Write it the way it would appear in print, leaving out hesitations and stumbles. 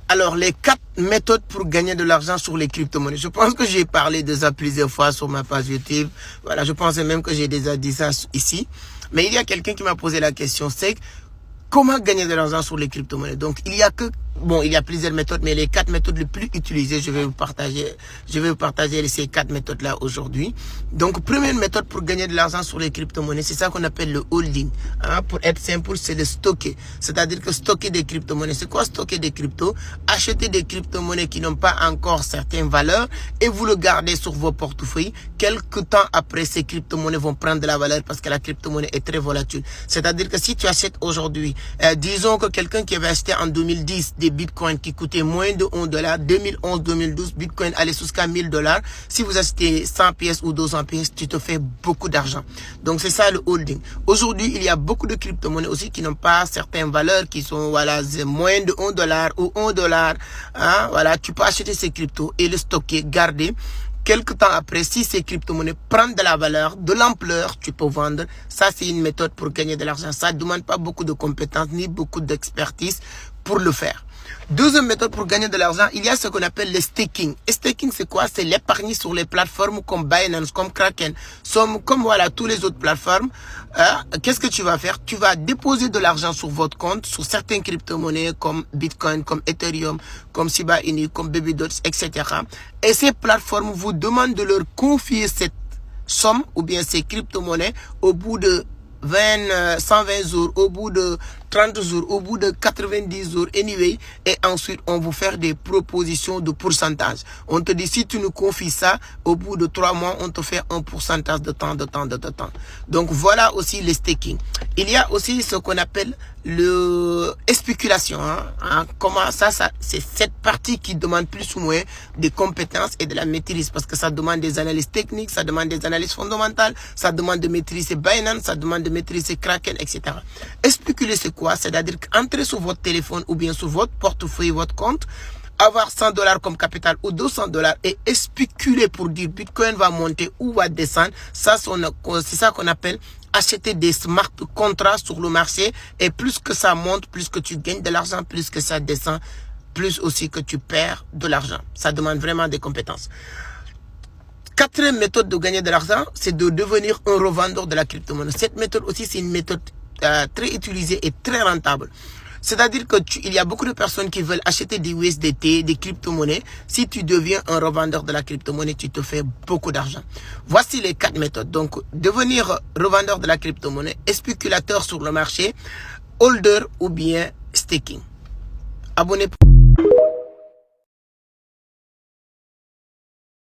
Alors, les 4 méthodes pour gagner de l'argent sur les crypto-monnaies. Je pense que j'ai parlé de ça plusieurs fois sur ma page YouTube. Voilà, je pensais même que j'ai déjà dit ça ici. Mais il y a quelqu'un qui m'a posé la question, c'est comment gagner de l'argent sur les crypto-monnaies. Donc, il y a plusieurs méthodes, mais les 4 méthodes les plus utilisées, je vais vous partager ces 4 méthodes-là aujourd'hui. Donc, première méthode pour gagner de l'argent sur les crypto-monnaies, c'est ça qu'on appelle le holding. Hein, pour être simple, c'est de stocker. C'est-à-dire que stocker des crypto-monnaies. C'est quoi stocker des cryptos? Acheter des crypto-monnaies qui n'ont pas encore certaines valeurs et vous le gardez sur vos portefeuilles. Quelques temps après, ces crypto-monnaies vont prendre de la valeur parce que la crypto-monnaie est très volatile. C'est-à-dire que si tu achètes aujourd'hui, disons que quelqu'un qui avait acheté en 2010 des bitcoins qui coûtaient moins de $1, 2011-2012, bitcoin allait jusqu'à $1000. Si vous achetez 100 pièces ou 200 pièces, tu te fais beaucoup d'argent. Donc c'est ça le holding. Aujourd'hui, il y a beaucoup de crypto-monnaies aussi qui n'ont pas certaines valeurs, qui sont voilà moins de $1 ou $1. Hein, voilà, tu peux acheter ces cryptos et les stocker, garder. Quelque temps après, si ces crypto-monnaies prennent de la valeur, de l'ampleur, tu peux vendre. Ça, c'est une méthode pour gagner de l'argent. Ça ne demande pas beaucoup de compétences ni beaucoup d'expertise pour le faire. Deuxième méthode pour gagner de l'argent, il y a ce qu'on appelle le staking. Et staking, c'est quoi? C'est l'épargne sur les plateformes comme Binance, comme Kraken, comme voilà, tous les autres plateformes. Qu'est-ce que tu vas faire? Tu vas déposer de l'argent sur votre compte, sur certaines crypto-monnaies comme Bitcoin, comme Ethereum, comme Shiba Inu, comme Babydots, etc. Et ces plateformes vous demandent de leur confier cette somme ou bien ces crypto-monnaies au bout de 120 jours, au bout de 30 jours, au bout de 90 jours, anyway, et ensuite on vous fait des propositions de pourcentage. On te dit, si tu nous confies ça, au bout de 3 mois, on te fait un pourcentage de temps. Donc voilà aussi le staking. Il y a aussi ce qu'on appelle le spéculation. Comment ça c'est cette partie qui demande plus ou moins des compétences et de la maîtrise, parce que ça demande des analyses techniques, ça demande des analyses fondamentales, ça demande de maîtriser Binance, ça demande de maîtriser Kraken, etc. Spéculer, c'est quoi? C'est-à-dire qu'entrer sur votre téléphone ou bien sur votre portefeuille, votre compte, avoir $100 comme capital ou $200 et spéculer pour dire Bitcoin va monter ou va descendre. Ça, c'est ça qu'on appelle acheter des smart contrats sur le marché, et plus que ça monte, plus que tu gagnes de l'argent, plus que ça descend, plus aussi que tu perds de l'argent. Ça demande vraiment des compétences. Quatrième méthode de gagner de l'argent, c'est de devenir un revendeur de la crypto-monnaie. Cette méthode aussi, c'est une méthode très utilisée et très rentable. C'est-à-dire que il y a beaucoup de personnes qui veulent acheter des USDT, des crypto-monnaies. Si tu deviens un revendeur de la crypto-monnaie, tu te fais beaucoup d'argent. Voici les 4 méthodes. Donc, devenir revendeur de la crypto-monnaie, spéculateur sur le marché, holder ou bien staking. Abonnez-vous.